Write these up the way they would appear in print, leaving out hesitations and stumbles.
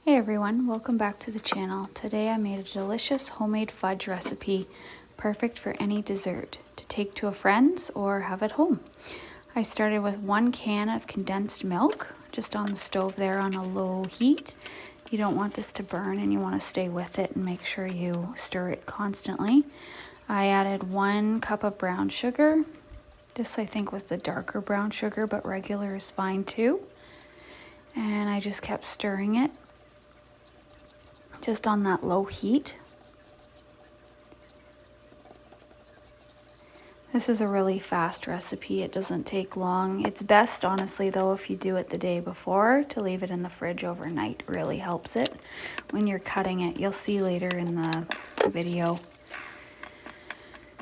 Hey everyone, welcome back to the channel. Today I made a delicious homemade fudge recipe, perfect for any dessert to take to a friend's or have at home. I started with 1 can of condensed milk, just on the stove there on a low heat. You don't want this to burn and you want to stay with it and make sure you stir it constantly. I added 1 cup of brown sugar. This I think was the darker brown sugar, but regular is fine too. And I just kept stirring it, just on that low heat. This is a really fast recipe. It doesn't take long. It's best, honestly, though, if you do it the day before, to leave it in the fridge overnight. Really helps it when you're cutting it. You'll see later in the video.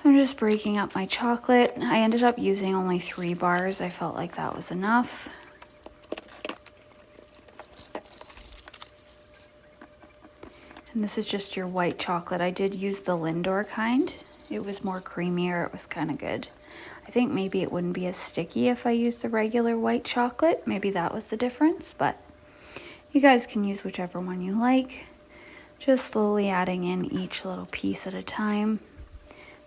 I'm just breaking up my chocolate. I ended up using only 3 bars. I felt like that was enough. And this is just your white chocolate. I did use the Lindor kind. It was more creamier. It was kind of good. I think maybe it wouldn't be as sticky if I used the regular white chocolate. Maybe that was the difference, but you guys can use whichever one you like. Just slowly adding in each little piece at a time,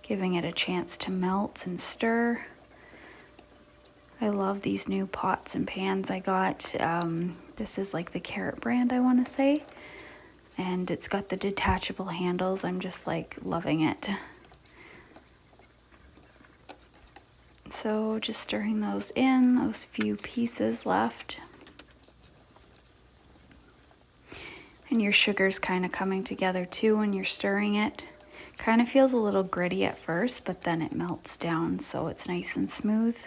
giving it a chance to melt and stir. I love these new pots and pans I got. This is like the Carrot brand, I want to say. And it's got the detachable handles. I'm just like loving it. So just stirring those in, those few pieces left. And your sugar's kind of coming together too when you're stirring it. Kind of feels a little gritty at first, but then it melts down so it's nice and smooth.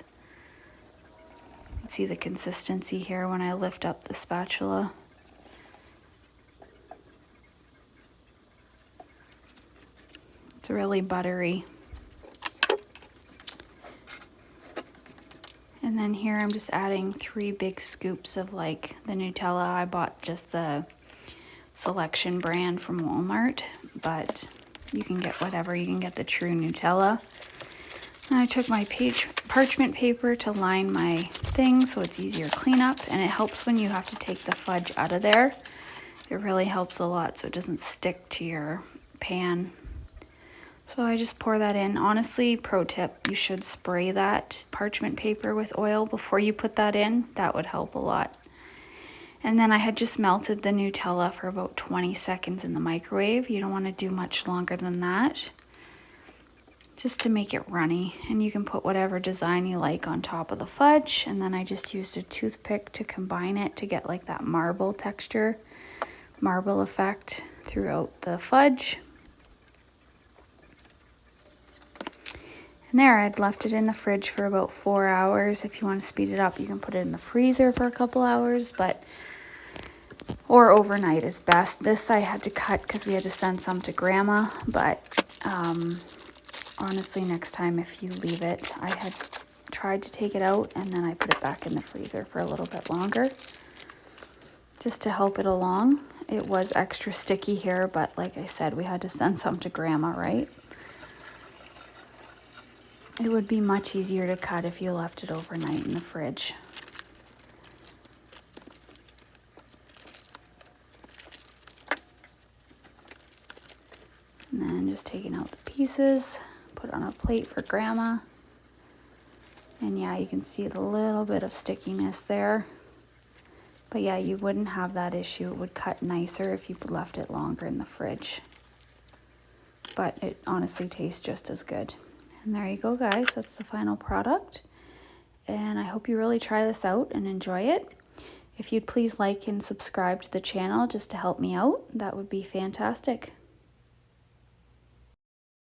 You can see the consistency here when I lift up the spatula. It's really buttery. And then here I'm just adding 3 big scoops of like the Nutella. I bought just the Selection brand from Walmart, but you can get whatever. You can get the true Nutella. And I took my parchment paper to line my thing so it's easier to clean up, and it helps when you have to take the fudge out of there. It really helps a lot so it doesn't stick to your pan. So I just pour that in. Honestly, pro tip, you should spray that parchment paper with oil before you put that in. That would help a lot. And then I had just melted the Nutella for about 20 seconds in the microwave. You don't want to do much longer than that, just to make it runny. And you can put whatever design you like on top of the fudge. And then I just used a toothpick to combine it to get like that marble texture, marble effect throughout the fudge. And there, I'd left it in the fridge for about 4 hours. If you want to speed it up, you can put it in the freezer for a couple hours, or overnight is best. This I had to cut because we had to send some to Grandma, but honestly, next time if you leave it, I had tried to take it out and then I put it back in the freezer for a little bit longer, just to help it along. It was extra sticky here, but like I said, we had to send some to Grandma, right? It would be much easier to cut if you left it overnight in the fridge. And then just taking out the pieces, put on a plate for Grandma. And yeah, you can see the little bit of stickiness there. But yeah, you wouldn't have that issue. It would cut nicer if you left it longer in the fridge. But it honestly tastes just as good. And there you go, guys. That's the final product. And I hope you really try this out and enjoy it. If you'd please like and subscribe to the channel just to help me out, that would be fantastic.